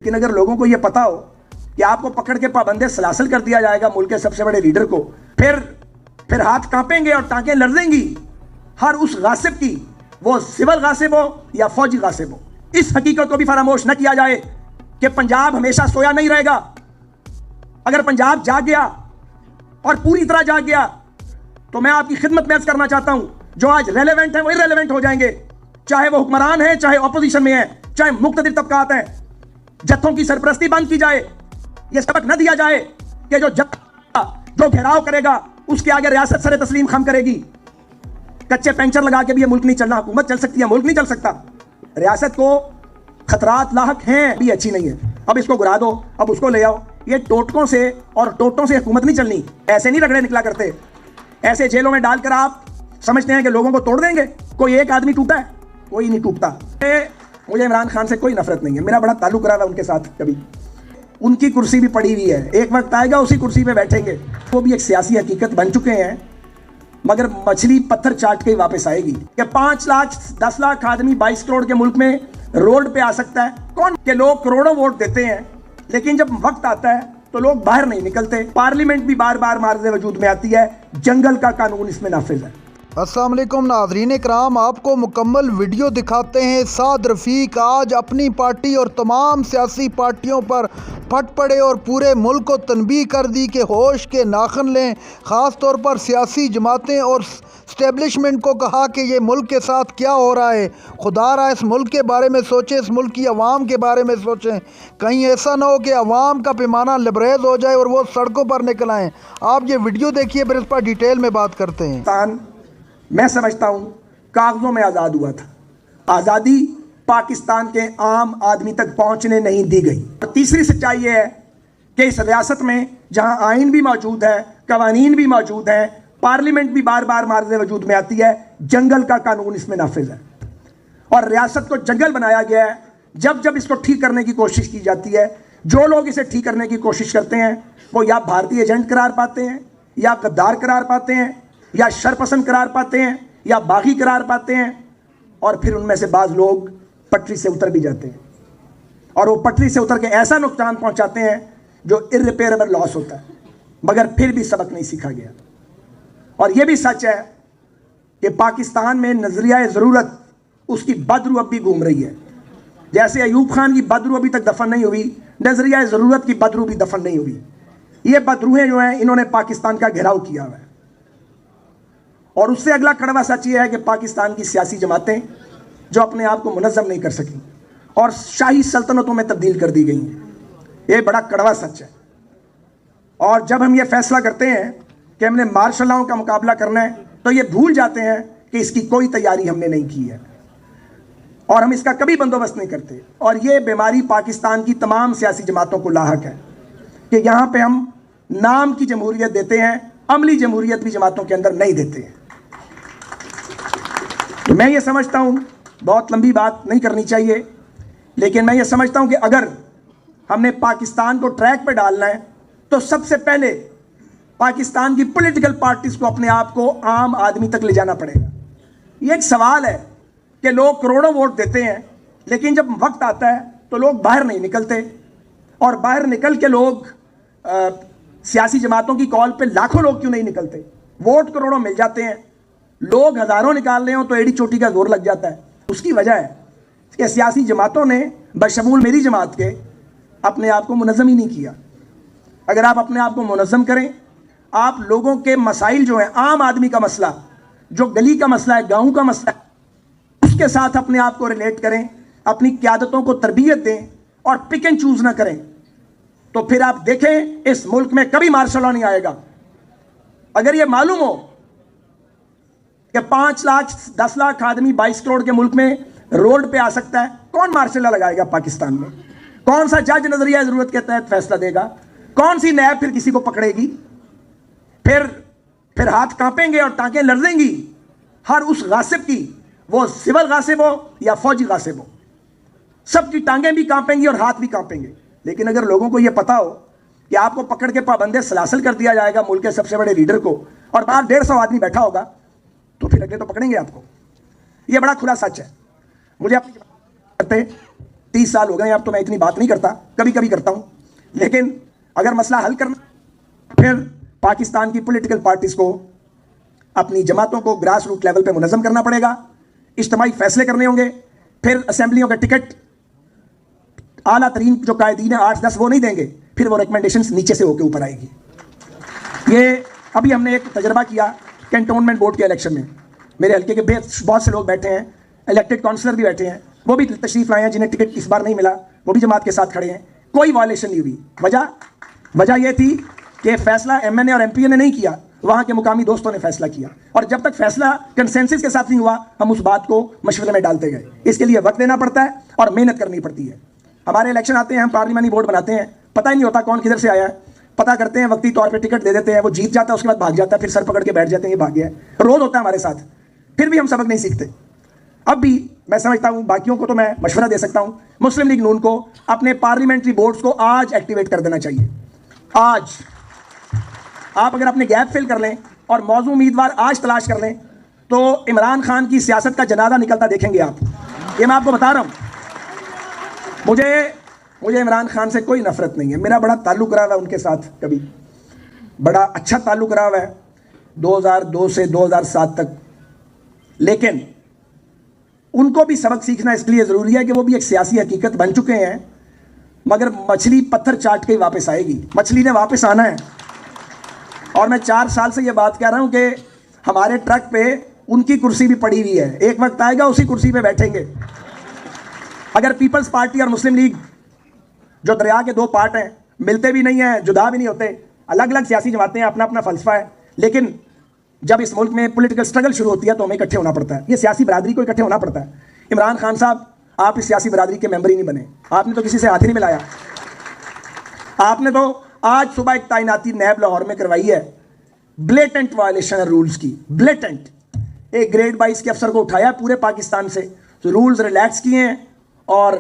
लेकिन अगर लोगों को यह पता हो कि आपको पकड़ के पाबंदे सलासल कर दिया जाएगा मुल्क के सबसे बड़े लीडर को, फिर हाथ कांपेंगे और टांकें लर्जेंगी हर उस गासिब की, वो सिविल गासिब हो या फौजी गासिब हो। इस हकीकत को भी फरामोश न किया जाए कि पंजाब हमेशा सोया नहीं रहेगा। अगर पंजाब जाग गया और पूरी तरह जाग गया तो मैं आपकी खिदमत में अर्ज करना चाहता हूं, जो आज रेलेवेंट है वो इररेलेवेंट हो जाएंगे, चाहे वो हुक्मरान है, चाहे ऑपोजिशन में है, चाहे मुख्तलिफ तबकात हैं। जत्थों की सरपरस्ती बंद की जाए। यह सबक न दिया जाए कि जो घेराव करेगा उसके आगे रियासत सरे तस्लीम खम करेगी। कच्चे पेंचर लगा के भी यह मुल्क नहीं चलना। हुकूमत चल सकती है, मुल्क नहीं चल सकता। रियासत को खतरात लाहक हैं, भी अच्छी नहीं है। अब इसको गिरा दो, अब उसको ले आओ। ये टोटकों से और टोटों से हुकूमत नहीं चलनी। ऐसे नहीं रगड़े निकला करते। ऐसे जेलों में डालकर आप समझते हैं कि लोगों को तोड़ देंगे। कोई एक आदमी टूटा है? कोई नहीं टूटता। मुझे इमरान खान से कोई नफरत नहीं है, मेरा बड़ा ताल्लुक रहा है उनके साथ। कभी उनकी कुर्सी भी पड़ी हुई है, एक वक्त आएगा उसी कुर्सी पे बैठेंगे। वो भी एक सियासी हकीकत बन चुके हैं, मगर मछली पत्थर चाट के ही वापस आएगी। कि 5 लाख 10 लाख आदमी 22 करोड़ के मुल्क में रोड पे आ सकता है कौन? के लोग करोड़ों वोट देते हैं, लेकिन जब वक्त आता है तो लोग बाहर नहीं निकलते। पार्लियामेंट भी बार बार मार्ज़े वजूद में आती है। जंगल का कानून इसमें नाफिज है। अस्सलाम वालेकुम नाज़रीन कराम, आपको मुकम्मल वीडियो दिखाते हैं। साद रफ़ीक आज अपनी पार्टी और तमाम सियासी पार्टियों पर फट पड़े और पूरे मुल्क को तनबीह कर दी कि होश के नाखन लें। ख़ास तौर पर सियासी जमातें और स्टैब्लिशमेंट को कहा कि ये मुल्क के साथ क्या हो रहा है। खुदा रहा इस मुल्क के बारे में सोचें, इस मुल्क की आवाम के बारे में सोचें। कहीं ऐसा ना हो कि आवाम का पैमाना लबरेज हो जाए और वो सड़कों पर निकल आएँ। आप ये वीडियो देखिए, फिर इस पर डिटेल में बात करते हैं। मैं समझता हूं कागजों में आज़ाद हुआ था। आज़ादी पाकिस्तान के आम आदमी तक पहुंचने नहीं दी गई। और तीसरी सच्चाई यह है कि इस रियासत में जहां आइन भी मौजूद है, कवानीन भी मौजूद हैं, पार्लियामेंट भी बार बार मार्ज़े वजूद में आती है, जंगल का कानून इसमें नाफिज है। और रियासत को जंगल बनाया गया है। जब जब इसको ठीक करने की कोशिश की जाती है, जो लोग इसे ठीक करने की कोशिश करते हैं वो या भारतीय एजेंट करार पाते हैं, या गद्दार करार पाते हैं, या शरपसंद करार पाते हैं, या बागी करार पाते हैं। और फिर उनमें से बाज़ लोग पटरी से उतर भी जाते हैं, और वो पटरी से उतर के ऐसा नुकसान पहुंचाते हैं जो इररिपेयरेबल लॉस होता है, मगर फिर भी सबक नहीं सीखा गया। और यह भी सच है कि पाकिस्तान में नजरिया ज़रूरत उसकी बदरू अब भी घूम रही है। जैसे अयूब खान की बदरू अभी तक दफन नहीं हुई, नजरिया ज़रूरत की बदरू भी दफन नहीं हुई। ये बदरूहें जो हैं, इन्होंने पाकिस्तान का घेराव किया हुआ है। और उससे अगला कड़वा सच ये है कि पाकिस्तान की सियासी जमातें जो अपने आप को मुनज़्ज़म नहीं कर सकी और शाही सल्तनतों में तब्दील कर दी गई हैं, ये बड़ा कड़वा सच है। और जब हम ये फैसला करते हैं कि हमने मार्शल लॉ का मुकाबला करना है, तो ये भूल जाते हैं कि इसकी कोई तैयारी हमने नहीं की है और हम इसका कभी बंदोबस्त नहीं करते। और ये बीमारी पाकिस्तान की तमाम सियासी जमातों को लाहक है कि यहाँ पे हम नाम की जमहूरियत देते हैं, अमली जमहूरियत भी जमातों के अंदर नहीं देते हैं। तो मैं ये समझता हूँ, बहुत लंबी बात नहीं करनी चाहिए, लेकिन मैं ये समझता हूँ कि अगर हमने पाकिस्तान को ट्रैक पे डालना है तो सबसे पहले पाकिस्तान की पॉलिटिकल पार्टीज को अपने आप को आम आदमी तक ले जाना पड़ेगा। ये एक सवाल है कि लोग करोड़ों वोट देते हैं, लेकिन जब वक्त आता है तो लोग बाहर नहीं निकलते। और बाहर निकल के लोग सियासी जमातों की कॉल पे लाखों लोग क्यों नहीं निकलते? वोट करोड़ों मिल जाते हैं, लोग हजारों निकाल रहे हो तो एड़ी चोटी का जोर लग जाता है। उसकी वजह है कि सियासी जमातों ने बशमूल मेरी जमात के अपने आप को मुनज़्ज़म ही नहीं किया। अगर आप अपने आप को मुनज़्ज़म करें, आप लोगों के मसाइल जो हैं, आम आदमी का मसला, जो गली का मसला है, गाँव का मसला है, उसके साथ अपने आप को रिलेट करें, अपनी क़यादतों को तरबियत दें और पिक एंड चूज़ ना करें, तो फिर आप देखें इस मुल्क में कभी मार्शल लॉ नहीं आएगा। अगर ये मालूम हो कि 5 लाख 10 लाख आदमी 22 करोड़ के मुल्क में रोड पे आ सकता है, कौन मार्शल लॉ लगाएगा पाकिस्तान में? कौन सा जज नजरिया ज़रूरत के तहत फैसला देगा? कौन सी नैब फिर किसी को पकड़ेगी? फिर हाथ कांपेंगे और टांकें लर्जेंगी हर उस गासिब की, वो सिविल गासिब हो या फौजी गासिब हो। सबकी टांगें भी कांपेंगी और हाथ भी कांपेंगे। लेकिन अगर लोगों को यह पता हो कि आपको पकड़ के पाबंदे सलासल कर दिया जाएगा मुल्क के सबसे बड़े लीडर को, और बाहर 150 आदमी बैठा होगा, तो फिर अगले तो पकड़ेंगे आपको। यह बड़ा खुला सच है। मुझे अपनी 30 साल हो गए अब तो मैं इतनी बात नहीं करता, कभी कभी करता हूं, लेकिन अगर मसला हल करना फिर पाकिस्तान की पॉलिटिकल पार्टीज को अपनी जमातों को ग्रास रूट लेवल पे मुनज़्ज़म करना पड़ेगा, इज्तिमाई फैसले करने होंगे, फिर असेंबलियों का टिकट आला तरीन जो कायदीन है 8-10 वो नहीं देंगे, फिर वो रिकमेंडेशंस नीचे से होकर ऊपर आएगी। ये अभी हमने एक तजर्बा किया कैंटोनमेंट बोर्ड के इलेक्शन में, मेरे हल्के के बहुत से लोग बैठे हैं, इलेक्टेड काउंसलर भी बैठे हैं, वो भी तशरीफ लाए हैं जिन्हें टिकट इस बार नहीं मिला, वो भी जमात के साथ खड़े हैं, कोई वायलेशन नहीं हुई। वजह यह थी कि फैसला एमएनए और एमपीए ने नहीं किया, वहां के मुकामी दोस्तों ने फैसला किया, और जब तक फैसला कंसेंसस के साथ नहीं हुआ हम उस बात को मशवरे में डालते गए। इसके लिए वक्त देना पड़ता है और मेहनत करनी पड़ती है। हमारे इलेक्शन आते हैं, हम पार्लिमानी बोर्ड बनाते हैं, पता ही नहीं होता कौन किधर से आया है, पता करते हैं, वक्ती तौर पे टिकट दे देते हैं, वो जीत जाता है, उसके बाद भाग जाता है, फिर सर पकड़ के बैठ जाते हैं, ये भाग गया है, रोज होता है हमारे साथ, फिर भी हम सबक नहीं सीखते। अब भी मैं समझता हूं, बाकियों को तो मैं मशवरा दे सकता हूं, मुस्लिम लीग नून को अपने पार्लियामेंट्री बोर्ड्स को आज एक्टिवेट कर देना चाहिए। आज आप अगर अपने गैप फिल कर लें और मौजूद उम्मीदवार आज तलाश कर लें तो इमरान खान की सियासत का जनाजा निकलता देखेंगे आप, ये मैं आपको बता रहा हूं। मुझे इमरान खान से कोई नफरत नहीं है, मेरा बड़ा ताल्लुक रहा है उनके साथ, कभी बड़ा अच्छा ताल्लुक रहा है 2002 से 2007 तक, लेकिन उनको भी सबक सीखना इसलिए ज़रूरी है कि वो भी एक सियासी हकीकत बन चुके हैं, मगर मछली पत्थर चाट के ही वापस आएगी, मछली ने वापस आना है। और मैं 4 साल से ये बात कह रहा हूं कि हमारे ट्रक पे उनकी कुर्सी भी पड़ी हुई है, एक वक्त आएगा उसी कुर्सी पे बैठेंगे। अगर पीपल्स पार्टी और मुस्लिम लीग जो दरिया के 2 पार्ट हैं, मिलते भी नहीं हैं, जुदा भी नहीं होते, अलग अलग सियासी जमातें हैं, अपना अपना फलसफा है, लेकिन जब इस मुल्क में पॉलिटिकल स्ट्रगल शुरू होती है तो हमें इकट्ठे होना पड़ता है, ये सियासी बरादरी को इकट्ठे होना पड़ता है। इमरान खान साहब, आप इस सियासी बरादरी के मेंबर ही नहीं बने, आपने तो किसी से हाथ ही नहीं मिलाया, आपने तो आज सुबह एक तैनाती नैब लाहौर में करवाई है, ब्लेटेंट वायलेशन है रूल्स की, ब्लेटेंट। एक ग्रेड 22 के अफसर को उठाया पूरे पाकिस्तान से, तो रूल्स रिलैक्स किए हैं और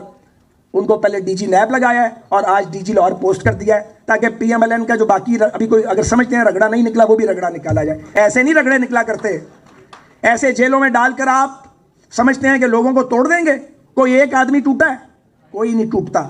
उनको पहले डीजी नैब लगाया है और आज डीजी लाहौर पोस्ट कर दिया है, ताकि पीएमएलएन का जो बाकी अभी कोई अगर समझते हैं रगड़ा नहीं निकला, वो भी रगड़ा निकाला जाए। ऐसे नहीं रगड़े निकला करते, ऐसे जेलों में डालकर आप समझते हैं कि लोगों को तोड़ देंगे। कोई एक आदमी टूटा है? कोई नहीं टूटता।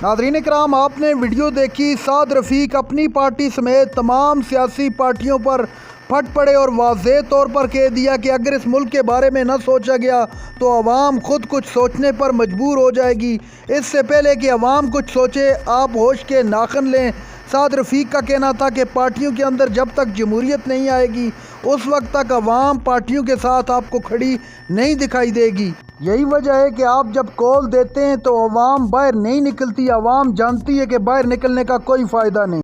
नाज़रीन इकराम, आपने वीडियो देखी, साद रफ़ीक अपनी पार्टी समेत तमाम सियासी पार्टियों पर फट पड़े और वाज़ेह तौर पर कह दिया कि अगर इस मुल्क के बारे में न सोचा गया तो अवाम खुद कुछ सोचने पर मजबूर हो जाएगी। इससे पहले कि अवाम कुछ सोचे, आप होश के नाखन लें। साद रफ़ीक का कहना था कि पार्टियों के अंदर जब तक जमहूरियत नहीं आएगी उस वक्त तक अवाम पार्टियों के साथ आपको खड़ी नहीं दिखाई देगी। यही वजह है कि आप जब कॉल देते हैं तो अवाम बाहर नहीं निकलती, अवाम जानती है कि बाहर निकलने का कोई फ़ायदा नहीं।